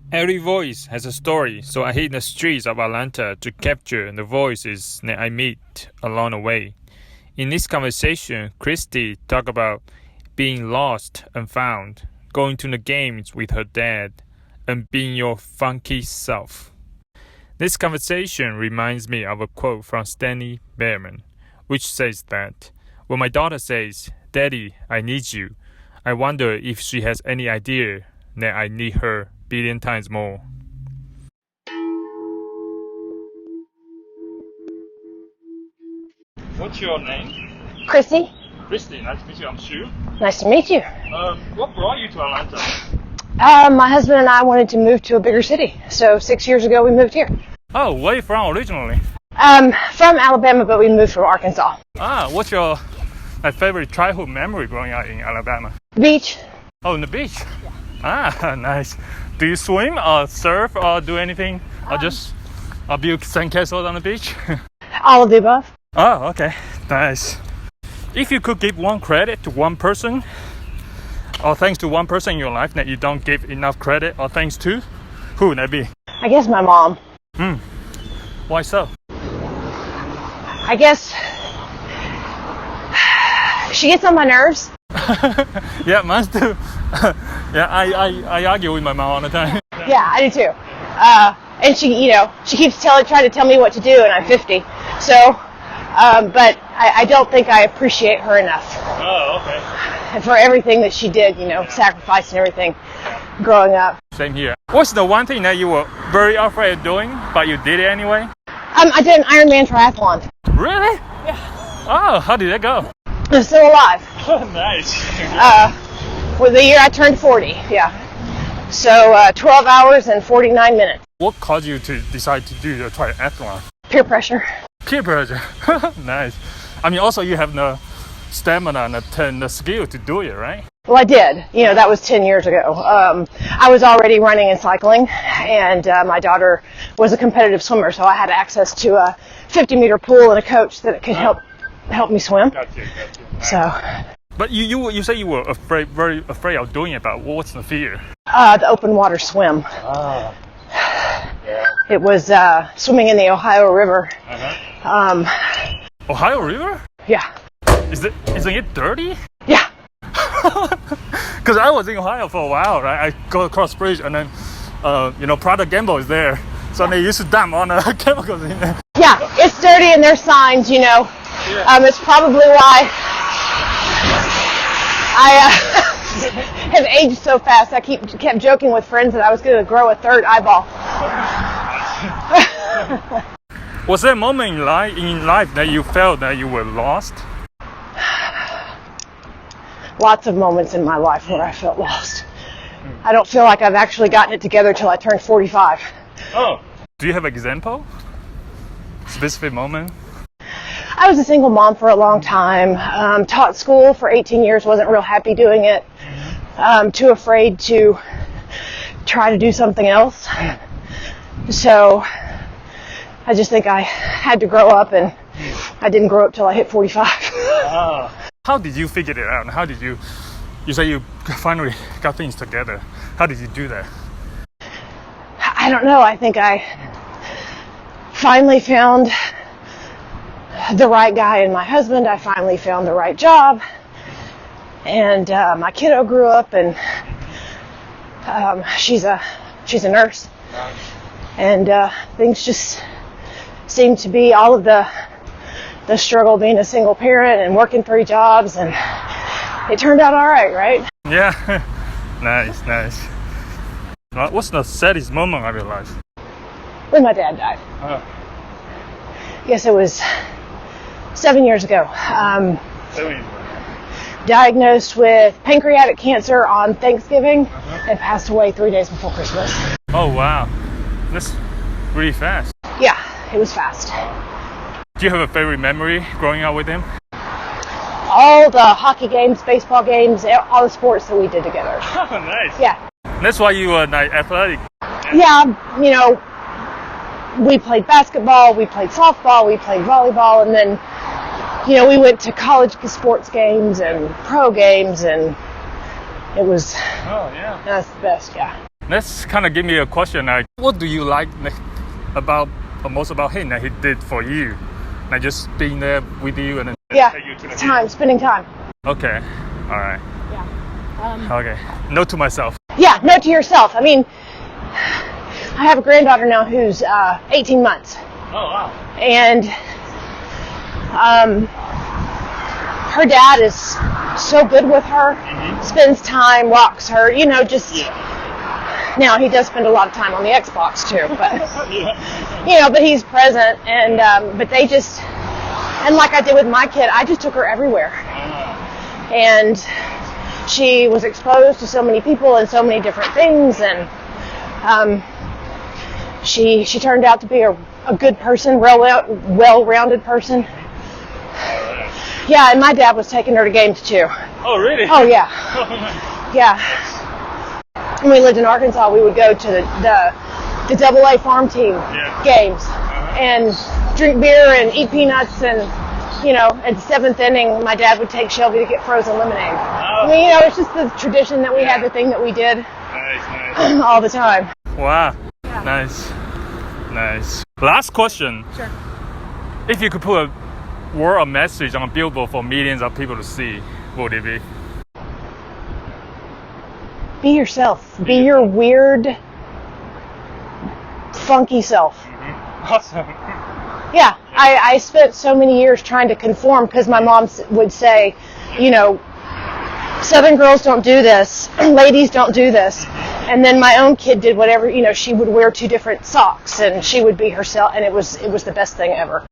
Every voice has a story, so I hit the streets of Atlanta to capture the voices that I meet along the way. In this conversation, Kristi talked about being lost and found, going to the games with her dad, and being your funky self. This conversation reminds me of a quote from Stanley Behrman, which says that, when my daughter says, "Daddy, I need you," I wonder if she has any idea that I need her billion times more. What's your name? Kristi. Kristi, nice to meet you, I'm Shu. Nice to meet you. What brought you to Atlanta? My husband and I wanted to move to a bigger city, so 6 years ago we moved here. Oh, where are you from originally? From Alabama, but we moved from Arkansas. What's your favorite childhood memory growing up in Alabama? Beach. Oh, in the beach? Yeah. Nice. Do you swim or surf or do anything? Or just build sandcastles on the beach? All of the above. Oh, okay. Nice. If you could give one credit to one person, or thanks to one person in your life that you don't give enough credit or thanks to, who would that be? I guess my mom. Why so? I guess she gets on my nerves. Yeah, mine too. Yeah, I argue with my mom all the time. Yeah, I do too. And she keeps trying to tell me what to do, and I'm 50. So, but I don't think I appreciate her enough. Oh, okay. And for everything that she did, sacrifice and everything growing up. Same here. What's the one thing that you were very afraid of doing, but you did it anyway? I did an Ironman triathlon. Really? Yeah. Oh, how did that go? I'm still alive. Nice. For the year I turned 40, yeah. So 12 hours and 49 minutes. What caused you to decide to do the triathlon? Peer pressure. Peer pressure. Nice. I mean, also you have the stamina and the skill to do it, right? Well, I did. That was 10 years ago. I was already running and cycling, and my daughter was a competitive swimmer, so I had access to a 50-meter pool and a coach that could help me swim. Gotcha. So. But you say you were very afraid of doing it, but what's the fear? The open water swim. Yeah. It was swimming in the Ohio River. Ohio River? Yeah. Isn't it dirty? Yeah. Because I was in Ohio for a while, right? I go across the bridge and then, Procter & Gamble is there. So they used to dump on the chemicals in there. Yeah, it's dirty and there's signs, Yeah. It's probably why I have aged so fast. I kept joking with friends that I was going to grow a third eyeball. Was there a moment in life that you felt that you were lost? Lots of moments in my life where I felt lost. I don't feel like I've actually gotten it together till I turned 45. Oh. Do you have an example? Specific moment? I was a single mom for a long time. Taught school for 18 years, wasn't real happy doing it. Too afraid to try to do something else. So I just think I had to grow up, and I didn't grow up till I hit 45. How did you figure it out? How did you say you finally got things together? How did you do that? I don't know. I think I finally found the right guy in my husband. I finally found the right job. And my kiddo grew up, and she's a nurse. And things just seemed to be all of the struggle being a single parent and working 3 jobs, and it turned out all right? Yeah. Nice. What's the saddest moment of your life? When my dad died. Yes, it was 7 years ago. 7 years ago. Diagnosed with pancreatic cancer on Thanksgiving and passed away 3 days before Christmas. Oh, wow. That's really fast. Yeah, it was fast. Do you have a favorite memory growing up with him? All the hockey games, baseball games, all the sports that we did together. Oh, nice. Yeah. That's why you were athletic. Yeah, we played basketball, we played softball, we played volleyball, and then, we went to college sports games and pro games, and it was, Oh, yeah. that's the best, yeah. Let's kind of give me a question. Like, what do you like about most about him that he did for you? Like just being there with you and then take you to the time, spending time. Okay, all right. Yeah. Okay, note to myself. Yeah, note to yourself. I mean, I have a granddaughter now who's 18 months. Oh wow. And her dad is so good with her, spends time, walks her, just. Now he does spend a lot of time on the Xbox too, but but he's present, and but they just, and like I did with my kid, I just took her everywhere, and she was exposed to so many people and so many different things, and she turned out to be a good person, well-rounded person. Yeah, and my dad was taking her to games too. Oh really? Oh yeah. Yeah. When we lived in Arkansas, we would go to the AA farm team games and drink beer and eat peanuts, and at the seventh inning, my dad would take Shelby to get frozen lemonade. I mean, it's just the tradition that we had, the thing that we did all the time. Wow, nice. Last question. Sure. If you could put a word or message on a billboard for millions of people to see, what would it be? Be yourself. Be your weird, funky self. Awesome. Yeah, I spent so many years trying to conform because my mom would say, Southern girls don't do this, ladies don't do this. And then my own kid did whatever, she would wear 2 different socks and she would be herself, and it was the best thing ever.